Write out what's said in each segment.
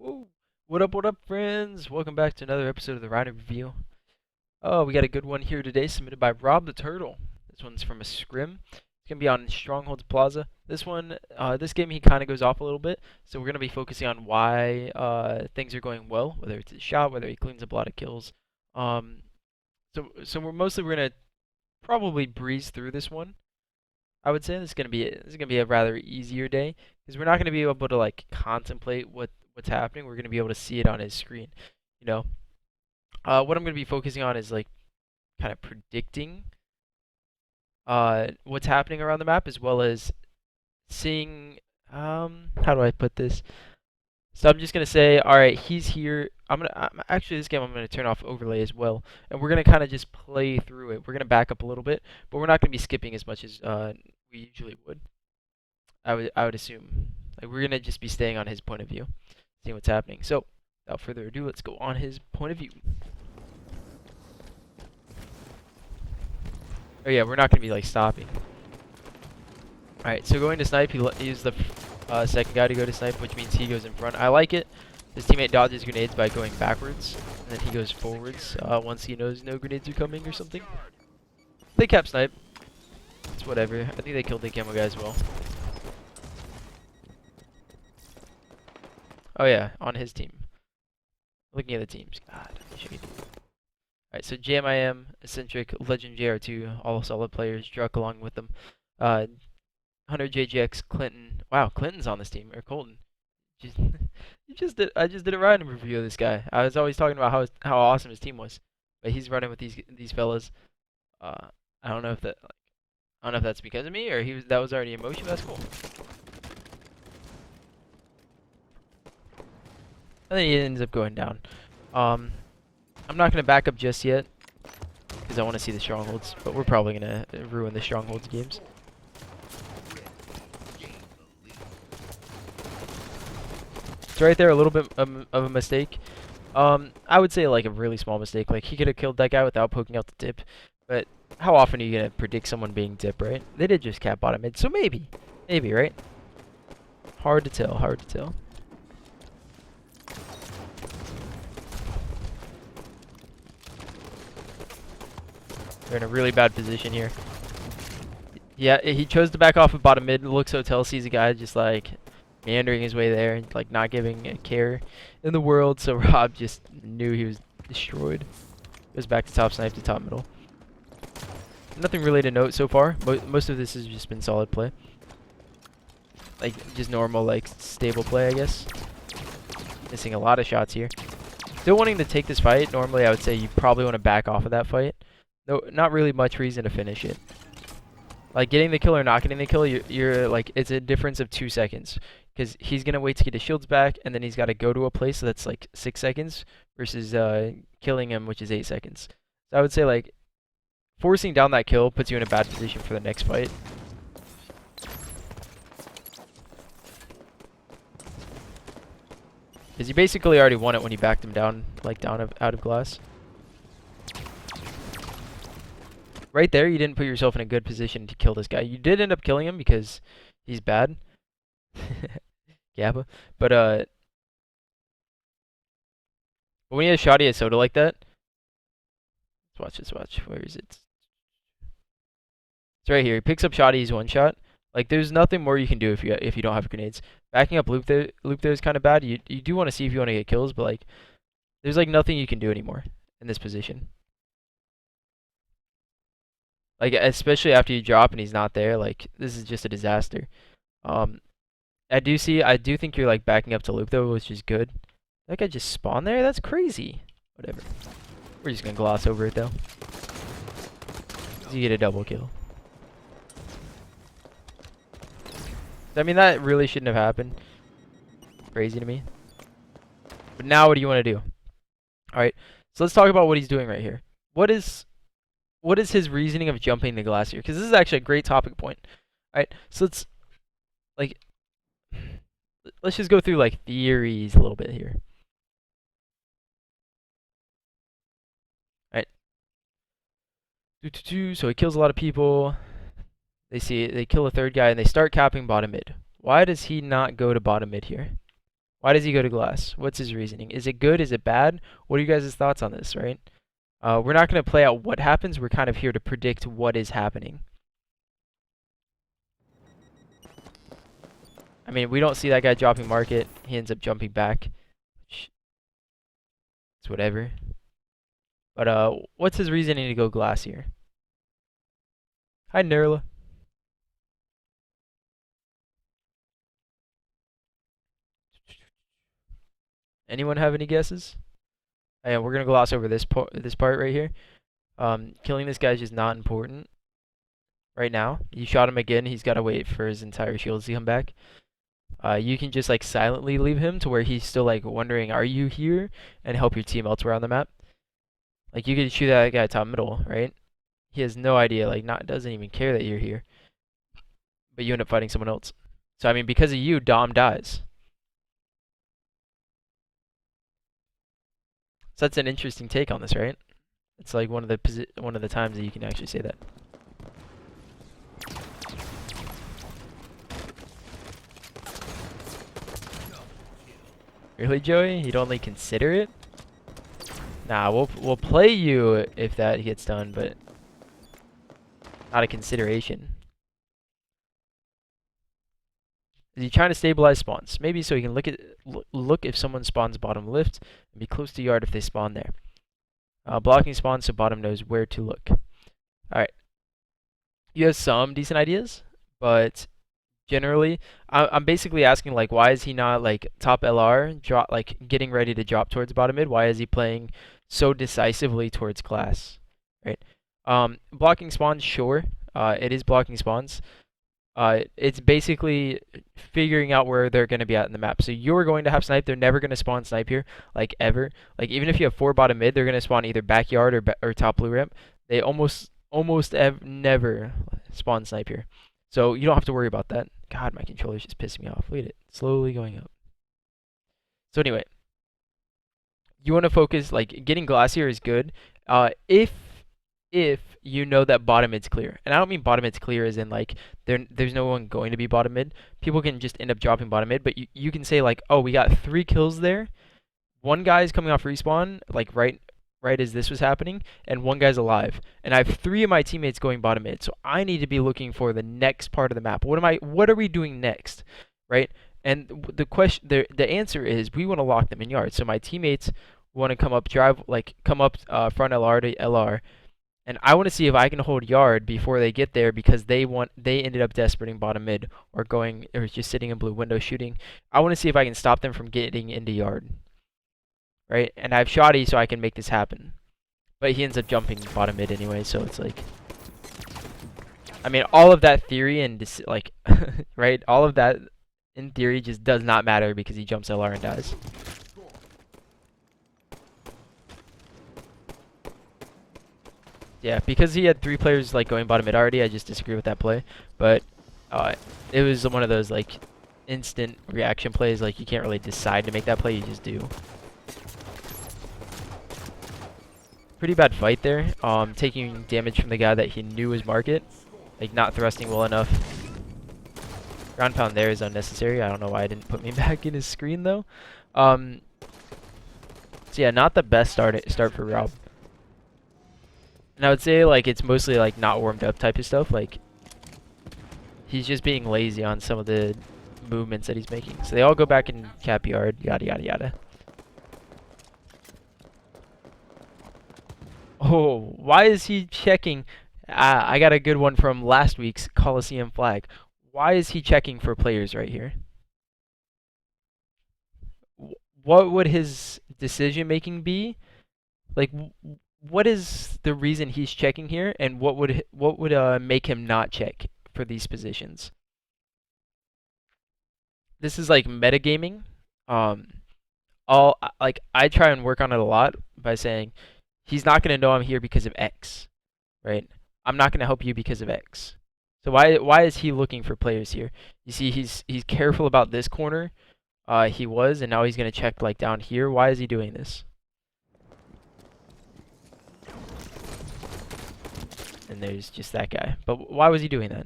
Whoa. What up, friends? Welcome back to another episode of the Rhino Review. Oh, we got a good one here today, submitted by Rob the Turtle. This one's from a scrim. It's gonna be on Strongholds Plaza. This game, he kind of goes off a little bit, so we're gonna be focusing on why things are going well, whether it's his shot, whether he cleans up a lot of kills. Um, so we're gonna probably breeze through this one. I would say this is gonna be a rather easier day because we're not gonna be able to like contemplate what's happening. We're gonna be able to see it on his screen. You know, what I'm gonna be focusing on is like kind of predicting what's happening around the map as well as seeing how do I put this? So I'm just gonna say, all right, he's here. Actually this game I'm gonna turn off overlay as well, and we're gonna kind of just play through it. We're gonna back up a little bit, but we're not gonna be skipping as much as we usually would. I would assume. Like we're gonna just be staying on his point of view, seeing what's happening. So without further ado, let's go on his point of view. Oh yeah, we're not gonna be like stopping. All right, so going to snipe, he's the second guy to go to snipe, which means he goes in front. I like it. His teammate dodges grenades by going backwards, and then he goes forwards once he knows no grenades are coming or something. They cap snipe. It's whatever. I think they killed the camo guy as well. Oh yeah, on his team. Looking at the teams. God, shade. Alright, so JMIM, Eccentric, Legend JR2, all solid players. Druck along with them. 100 JGX, Clinton. Wow, Clinton's on this team. Or Colton. I just did a random review of this guy. I was always talking about how awesome his team was, but he's running with these fellas. I don't know if I don't know if that's because of me or that was already in motion. That's cool. And then he ends up going down. I'm not gonna back up just yet because I want to see the Strongholds, but we're probably gonna ruin the Strongholds games. It's right there, a little bit of a mistake. I would say like a really small mistake. Like he could have killed that guy without poking out the tip, but how often are you gonna predict someone being tip, right? They did just cap bottom mid, so maybe, right? Hard to tell. Hard to tell. They're in a really bad position here. Yeah, he chose to back off of bottom mid. Looks hotel, sees a guy just like meandering his way there, like not giving a care in the world. So Rob just knew he was destroyed. Goes back to top snipe to top middle. Nothing really to note so far. Most of this has just been solid play. Like just normal, like stable play, I guess. Missing a lot of shots here. Still wanting to take this fight. Normally, I would say you probably want to back off of that fight. No, not really much reason to finish it. Like getting the kill or not getting the kill, you're like it's a difference of 2 seconds because he's gonna wait to get his shields back and then he's got to go to a place that's like 6 seconds versus killing him, which is 8 seconds. So I would say like forcing down that kill puts you in a bad position for the next fight. Because you basically already won it when you backed him down, like out of glass. Right there, you didn't put yourself in a good position to kill this guy. You did end up killing him because he's bad. Gabba. But when he has shoddy at soda like that, let's watch. Where is it? It's right here. He picks up shoddy, he's one shot. Like there's nothing more you can do if you don't have grenades. Backing up loop there is kind of bad. You do want to see if you want to get kills, but like there's like nothing you can do anymore in this position. Like, especially after you drop and he's not there, like, this is just a disaster. I do think you're, like, backing up to loop, though, which is good. That guy just spawned there? That's crazy. Whatever. We're just gonna gloss over it, though. You get a double kill. I mean, that really shouldn't have happened. Crazy to me. But now what do you want to do? Alright, so let's talk about what he's doing right here. What is his reasoning of jumping the glass here? Because this is actually a great topic point. Alright, so let's just go through like theories a little bit here. Alright. So he kills a lot of people. They kill a third guy and they start capping bottom mid. Why does he not go to bottom mid here? Why does he go to glass? What's his reasoning? Is it good? Is it bad? What are you guys' thoughts on this, right? We're not going to play out what happens. We're kind of here to predict what is happening. I mean, we don't see that guy dropping market. He ends up jumping back. It's whatever. But what's his reasoning to go glass here? Hi, Nerla. Anyone have any guesses? And we're gonna gloss over this part right here. Killing this guy is just not important right now. You shot him again. He's got to wait for his entire shields to come back. You can just like silently leave him to where he's still like wondering, are you here? And help your team elsewhere on the map. Like you could shoot that guy top middle, right? He has no idea, like doesn't even care that you're here. But you end up fighting someone else. So I mean, because of you, Dom dies. So that's an interesting take on this, right? It's like one of the times that you can actually say that. Really, Joey? You'd only consider it? Nah, we'll play you if that gets done, but not a consideration. Is he trying to stabilize spawns? Maybe so he can look if someone spawns bottom left and be close to yard if they spawn there. Blocking spawns so bottom knows where to look. Alright. You have some decent ideas, but generally, I'm basically asking like, why is he not like top LR, like getting ready to drop towards bottom mid? Why is he playing so decisively towards glass, right? Blocking spawns, sure, it is blocking spawns. It's basically figuring out where they're going to be at in the map. So you're going to have snipe. They're never going to spawn snipe here, like ever. Like even if you have 4 bottom mid, they're going to spawn either backyard or top blue ramp. They almost never spawn snipe here. So you don't have to worry about that. God, my controller's just pissing me off. Look at it. Slowly going up. So anyway, you want to focus, like, getting glass here is good. If you know that bottom mid's clear. And I don't mean bottom mid's clear as in, like, there's no one going to be bottom mid. People can just end up dropping bottom mid. But you can say, like, oh, we got 3 kills there. One guy's coming off respawn, like, right as this was happening, and one guy's alive. And I have 3 of my teammates going bottom mid. So I need to be looking for the next part of the map. What are we doing next? Right? And the answer is we want to lock them in yards. So my teammates want to come up front LR to LR. And I want to see if I can hold yard before they get there because they ended up desperating bottom mid or just sitting in blue window shooting. I want to see if I can stop them from getting into yard. Right? And I have Shoddy so I can make this happen. But he ends up jumping bottom mid anyway, so it's like, I mean, all of that theory and like, right? All of that in theory just does not matter because he jumps LR and dies. Yeah, because he had 3 players like going bottom mid already, I just disagree with that play. But it was one of those like instant reaction plays. Like you can't really decide to make that play, you just do. Pretty bad fight there. Taking damage from the guy that he knew was market, like not thrusting well enough. Ground pound there is unnecessary. I don't know why I didn't put me back in his screen though. So yeah, not the best start for Rob. And I would say like it's mostly like not warmed up type of stuff. Like he's just being lazy on some of the movements that he's making. So they all go back in cap yard, yada yada yada. Oh, why is he checking? I got a good one from last week's Coliseum flag. Why is he checking for players right here? What would his decision making be? Like, what is the reason he's checking here, and what would make him not check for these positions? This is like metagaming. I try and work on it a lot by saying he's not going to know I'm here because of X, right? I'm not going to help you because of X. So why is he looking for players here? You see, he's careful about this corner. He was, and now he's going to check like down here. Why is he doing this? And there's just that guy. But why was he doing that?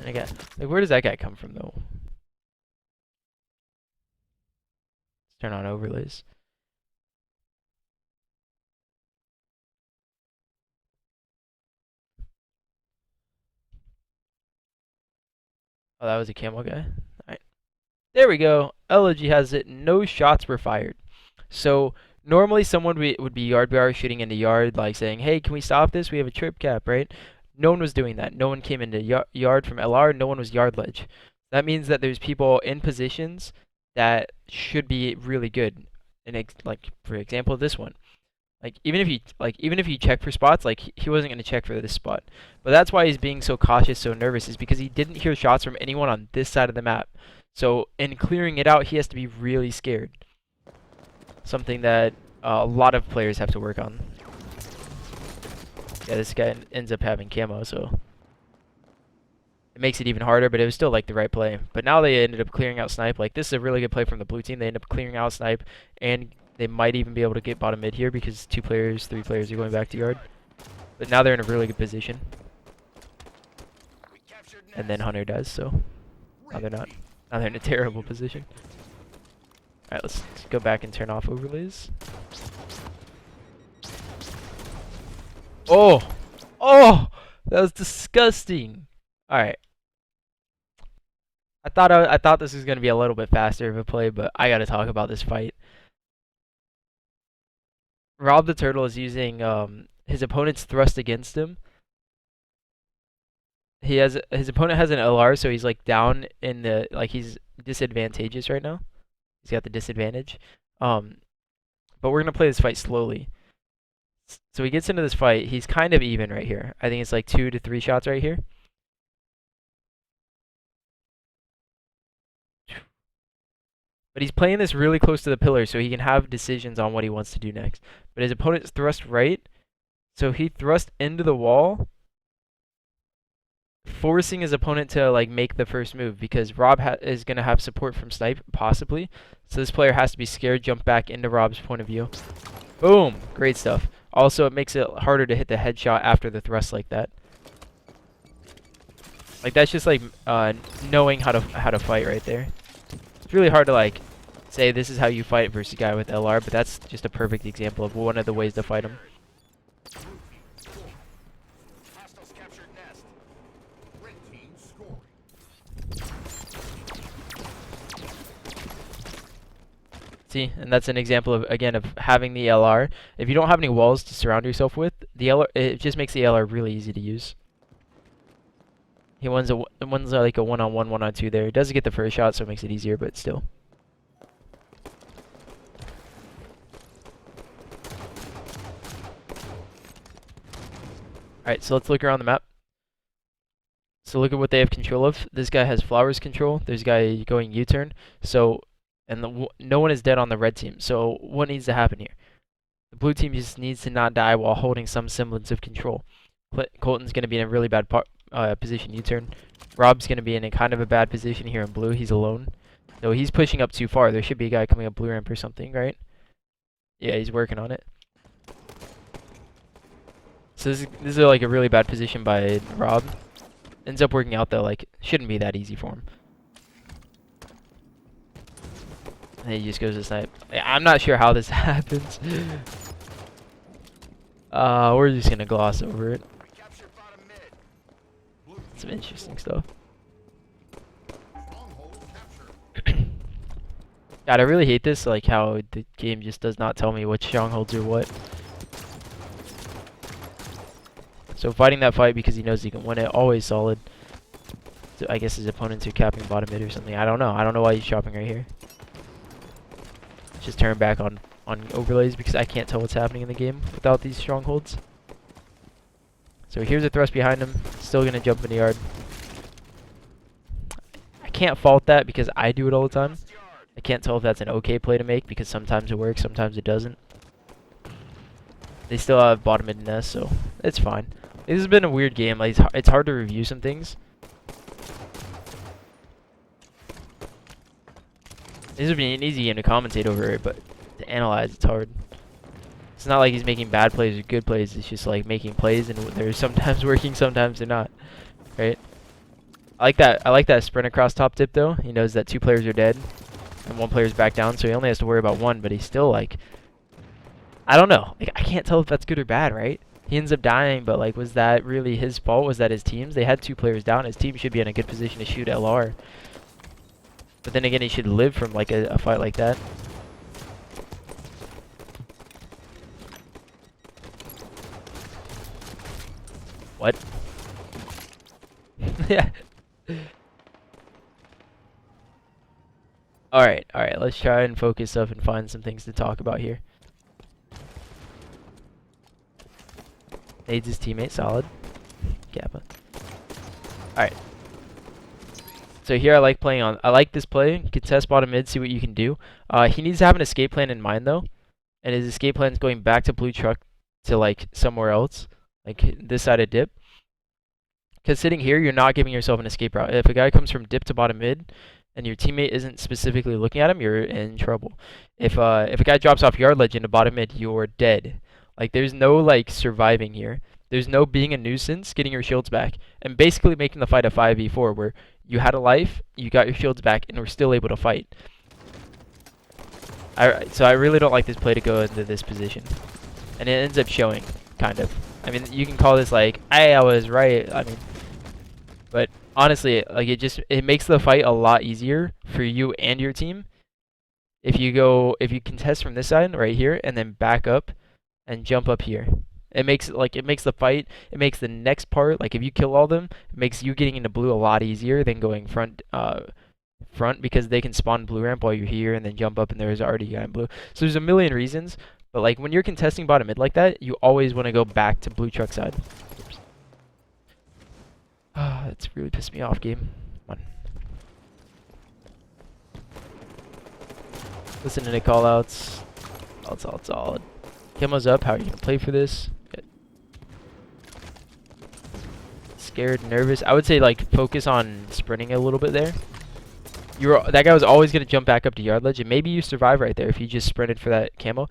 And again, like, where does that guy come from, though? Let's turn on overlays. Oh, that was a camo guy. Alright. There we go. Elegy has it. No shots were fired. So normally someone would be yard bar shooting in the yard, like saying, "Hey, can we stop this? We have a trip cap, right?" No one was doing that. No one came into yard from LR. No one was yard ledge. That means that there's people in positions that should be really good. And like for example, this one. Like even if he checked for spots, like he wasn't gonna check for this spot. But that's why he's being so cautious, so nervous, is because he didn't hear shots from anyone on this side of the map. So in clearing it out, he has to be really scared. Something that a lot of players have to work on. Yeah, this guy ends up having camo, so it makes it even harder, but it was still like the right play. But now they ended up clearing out snipe. Like, this is a really good play from the blue team. They end up clearing out snipe, and they might even be able to get bottom mid here because 2 players, 3 players are going back to yard. But now they're in a really good position. And then Hunter does, so now they're not. Now they're in a terrible position. Alright, let's go back and turn off overlays. Oh! Oh! That was disgusting! Alright. I thought this was gonna be a little bit faster of a play, but I gotta talk about this fight. Rob the Turtle is using his opponent's thrust against him. His opponent has an LR, so he's like down in the, like, he's disadvantageous right now. He's got the disadvantage. But we're gonna play this fight slowly. So he gets into this fight. He's kind of even right here. I think it's like 2 to 3 shots right here. But he's playing this really close to the pillar, so he can have decisions on what he wants to do next. But his opponent's thrust right, so he thrust into the wall, forcing his opponent to like make the first move because Rob is gonna have support from snipe possibly. So this player has to be scared, jump back into Rob's point of view. Boom, great stuff. Also, it makes it harder to hit the headshot after the thrust like that. Like, that's just like knowing how to fight right there. It's really hard to like say this is how you fight versus a guy with LR, but that's just a perfect example of one of the ways to fight him. See, and that's an example of, again, of having the LR. If you don't have any walls to surround yourself with, the LR, it just makes the LR really easy to use. He wins like a one-on-one, one-on-two there. He does get the first shot, so it makes it easier, but still. Alright, so let's look around the map. So look at what they have control of. This guy has flowers control. There's a guy going U-turn. So, and no one is dead on the red team. So what needs to happen here? The blue team just needs to not die while holding some semblance of control. Colton's going to be in a really bad position U-turn. Rob's going to be in a kind of a bad position here in blue. He's alone. So he's pushing up too far. There should be a guy coming up blue ramp or something, right? Yeah, he's working on it. So this is like a really bad position by Rob. Ends up working out though, like, shouldn't be that easy for him. And he just goes to snipe. I'm not sure how this happens. We're just gonna gloss over it. Some interesting stuff. God, I really hate this, like how the game just does not tell me which strongholds are what. So fighting that fight because he knows he can win it, always solid. So I guess his opponents are capping bottom mid or something. I don't know. I don't know why he's chopping right here. Just turn back on overlays because I can't tell what's happening in the game without these strongholds. So here's a thrust behind him. Still gonna jump in the yard. I can't fault that because I do it all the time. I can't tell if that's an okay play to make because sometimes it works, sometimes it doesn't. They still have bottom mid nest, so it's fine. This has been a weird game. Like, it's hard to review some things. This would be an easy game to commentate over it, but to analyze, it's hard. It's not like he's making bad plays or good plays. It's just like making plays, and they're sometimes working, sometimes they're not. Right? I like that. I like that sprint across top tip though. He knows that 2 players are dead and 1 player's back down, so he only has to worry about 1. But he's still like, I don't know. Like, I can't tell if that's good or bad, right? He ends up dying, but like, was that really his fault? Was that his team's? They had 2 players down. His team should be in a good position to shoot LR. But then again, he should live from like a fight like that. What? Yeah. Alright, alright. Let's try and focus up and find some things to talk about here. Aids his teammate, solid. Kappa. Alright. So here I like playing on, I like this play. Contest bottom mid, see what you can do. He needs to have an escape plan in mind though. And his escape plan is going back to blue truck to like somewhere else. Like this side of dip. Because sitting here, you're not giving yourself an escape route. If a guy comes from dip to bottom mid, and your teammate isn't specifically looking at him, you're in trouble. If a guy drops off yard ledge into bottom mid, you're dead. Like there's no like surviving here. There's no being a nuisance, getting your shields back, and basically making the fight a 5v4 where you had a life, you got your shields back, and we're still able to fight. So I really don't like this play to go into this position, and it ends up showing, kind of. I mean, you can call this like, hey, I was right. I mean, but honestly, like it makes the fight a lot easier for you and your team if you contest from this side right here and then back up and jump up here. It makes the fight, it makes the next part, like if you kill all them, it makes you getting into blue a lot easier than going front because they can spawn blue ramp while you're here and then jump up and there's already a guy in blue. So there's a million reasons, but like when you're contesting bottom mid like that, you always want to go back to blue truck side. Ah, it's really pissed me off, game. Come on. Listen to the callouts. Solid. Chemo's up. How are you gonna play for this? Good. Scared, nervous. I would say like focus on sprinting a little bit there. That guy was always gonna jump back up to yard ledge, and maybe you survive right there if you just sprinted for that camo.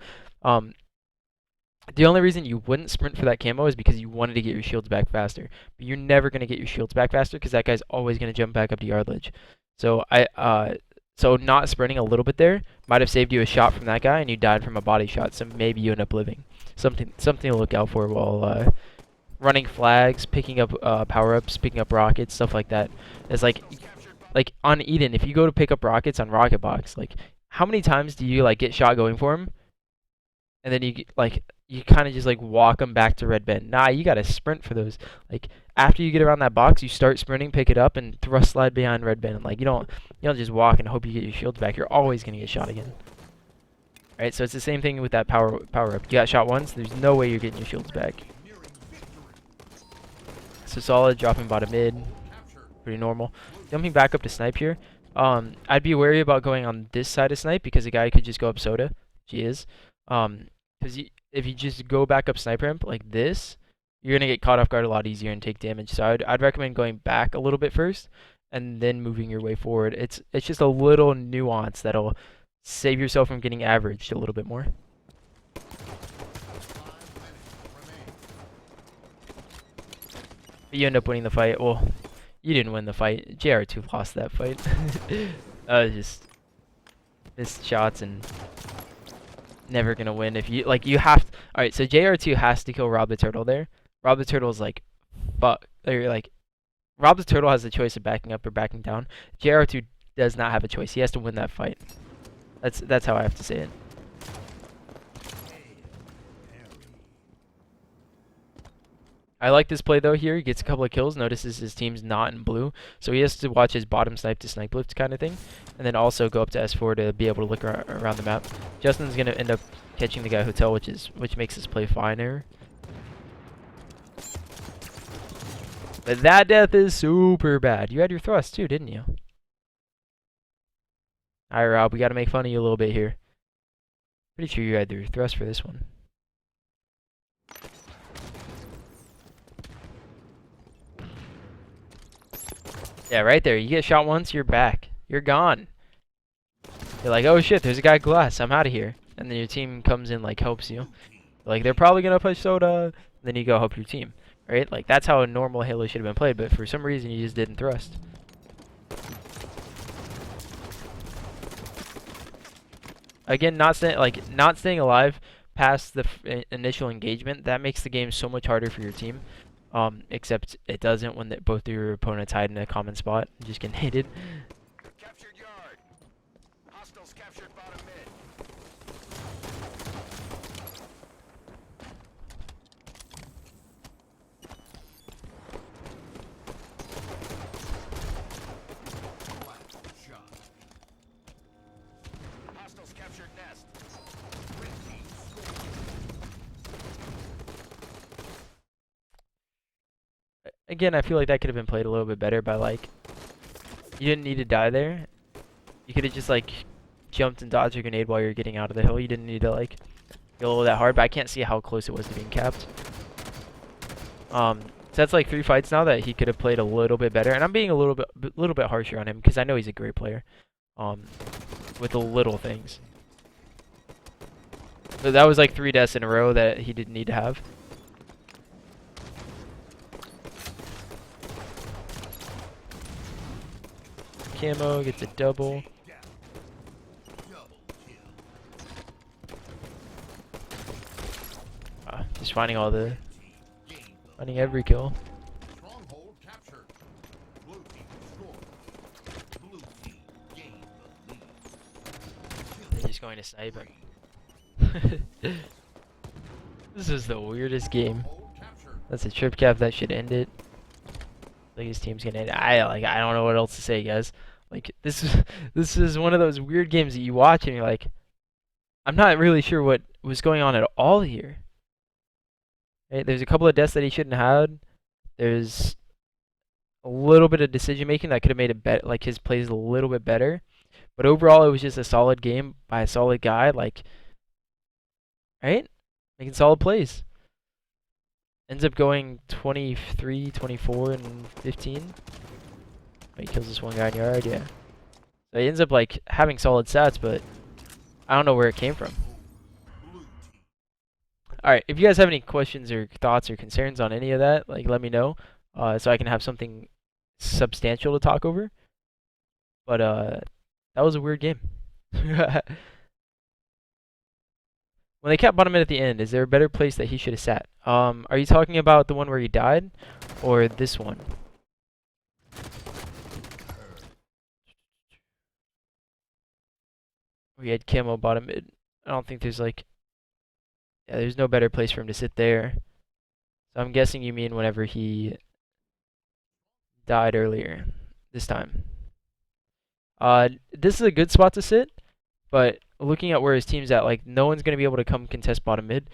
The only reason you wouldn't sprint for that camo is because you wanted to get your shields back faster. But you're never going to get your shields back faster because that guy's always going to jump back up to yard ledge. So so not sprinting a little bit there might have saved you a shot from that guy and you died from a body shot. So maybe you end up living. Something to look out for while running flags, picking up power-ups, picking up rockets, stuff like that. It's like on Eden, if you go to pick up rockets on Rocket Box, like how many times do you like get shot going for him? And then you kind of just like walk them back to red bend. Nah, you gotta sprint for those. Like after you get around that box, you start sprinting, pick it up, and thrust slide behind red bend. And like you don't just walk and hope you get your shields back. You're always gonna get shot again. Right? So it's the same thing with that power up. You got shot once, there's no way you're getting your shields back. So solid, dropping bottom mid, pretty normal. Jumping back up to snipe here. I'd be wary about going on this side of snipe because a guy could just go up soda. She is. Because if you just go back up sniper ramp like this, you're gonna get caught off guard a lot easier and take damage. So I'd recommend going back a little bit first and then moving your way forward. It's just a little nuance that'll save yourself from getting averaged a little bit more. But you end up winning the fight. Well, you didn't win the fight. JR2 lost that fight. Just missed shots and never gonna win if you like. You have to, all right. So JR2 has to kill Rob the Turtle there. Rob the Turtle is like, fuck. Or like, Rob the Turtle has the choice of backing up or backing down. JR2 does not have a choice. He has to win that fight. That's how I have to say it. I like this play though here. He gets a couple of kills, notices his team's not in blue, so he has to watch his bottom snipe to snipe lift kind of thing, and then also go up to S4 to be able to look around the map. Justin's going to end up catching the guy hotel, which makes his play finer. But that death is super bad. You had your thrust too, didn't you? Alright, Rob, we got to make fun of you a little bit here. Pretty sure you had your thrust for this one. Yeah, right there. You get shot once, you're back. You're gone. You're like, oh shit, there's a guy glass. I'm out of here. And then your team comes in, like, helps you. Like, they're probably going to push soda. Then you go help your team. Right? Like, that's how a normal Halo should have been played. But for some reason, you just didn't thrust. Again, not staying alive past the initial engagement, that makes the game so much harder for your team. Except it doesn't when both of your opponents hide in a common spot and just get hated. Captured yard. Hostiles captured bottom mid. Hostiles captured nest. Again, I feel like that could have been played a little bit better by like, you didn't need to die there. You could have just like jumped and dodged a grenade while you're getting out of the hill. You didn't need to like go that hard, but I can't see how close it was to being capped. So that's like 3 fights now that he could have played a little bit better, and I'm being a little bit harsher on him because I know he's a great player. With the little things. So that was like 3 deaths in a row that he didn't need to have. Camo gets a double. Just finding every kill. Stronghold captured. Blue team scored. Blue team gained the lead. They're just going to snipe him. This is the weirdest game. That's a trip cap that should end it. Like his team's gonna end it. I don't know what else to say, guys. Like this is one of those weird games that you watch and you're like, I'm not really sure what was going on at all here. Right? There's a couple of deaths that he shouldn't have had. There's a little bit of decision making that could have made it better, like his plays a little bit better. But overall, it was just a solid game by a solid guy. Like, right? Making solid plays. Ends up going 23, 24, and 15. Oh, he kills this one guy in yard, yeah. So he ends up like having solid stats, but I don't know where it came from. Alright, if you guys have any questions or thoughts or concerns on any of that, like let me know. So I can have something substantial to talk over. But that was a weird game. When they kept bottom mid at the end, is there a better place that he should have sat? Are you talking about the one where he died? Or this one? We had camo bottom mid. I don't think there's like... Yeah, there's no better place for him to sit there. So I'm guessing you mean whenever he died earlier. This time. This is a good spot to sit. But looking at where his team's at, like, no one's going to be able to come contest bottom mid.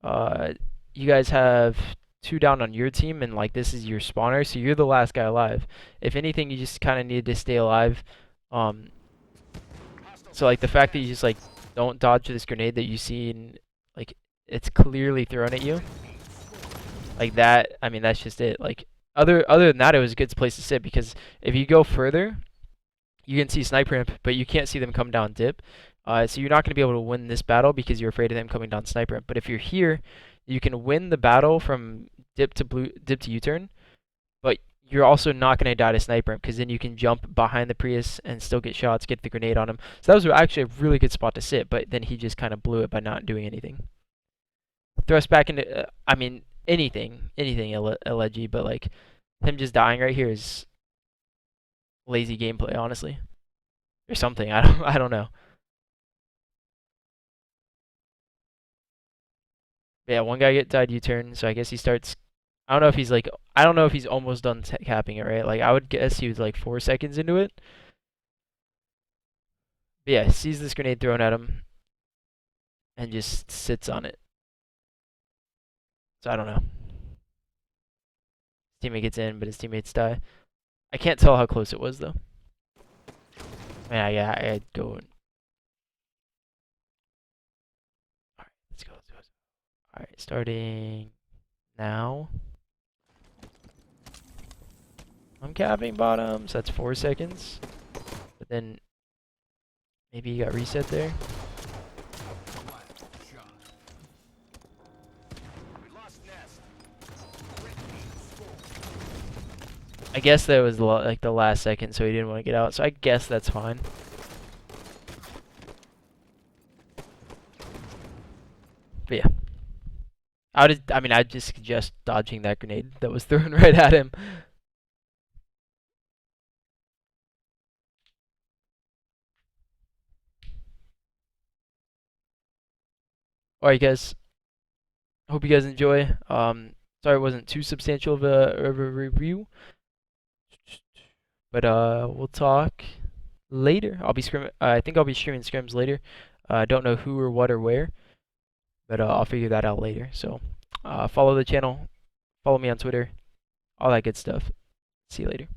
You guys have 2 down on your team, and, like, this is your spawner, so you're the last guy alive. If anything, you just kind of need to stay alive. So, like, the fact that you just, like, don't dodge this grenade that you see, and, like, it's clearly thrown at you. Like, that, I mean, that's just it. Like, other than that, it was a good place to sit, because if you go further... You can see sniper imp, but you can't see them come down dip. So you're not going to be able to win this battle because you're afraid of them coming down sniper imp. But if you're here, you can win the battle from dip to U-turn. But you're also not going to die to sniper imp because then you can jump behind the Prius and still get shots, get the grenade on him. So that was actually a really good spot to sit, but then he just kind of blew it by not doing anything. Thrust back into, I mean, anything LG, but like him just dying right here is lazy gameplay, honestly, or something. I don't know. But yeah, one guy died U-turn, so I guess he starts. I don't know if he's almost done capping it, right? Like I would guess he was like 4 seconds into it. But yeah, sees this grenade thrown at him and just sits on it. So I don't know. His teammate gets in, but his teammates die. I can't tell how close it was though. Yeah, I'd go. Alright, let's go. Alright, starting now. I'm capping bottom, so that's 4 seconds. But then maybe you got reset there. I guess that was like the last second, so he didn't want to get out. So I guess that's fine. But yeah, I'd just suggest dodging that grenade that was thrown right at him. All right, guys. Hope you guys enjoy. Sorry it wasn't too substantial of a review, but we'll talk later. I think I'll be streaming scrims later. I don't know who or what or where, but I'll figure that out later. So, follow the channel, follow me on Twitter, all that good stuff. See you later.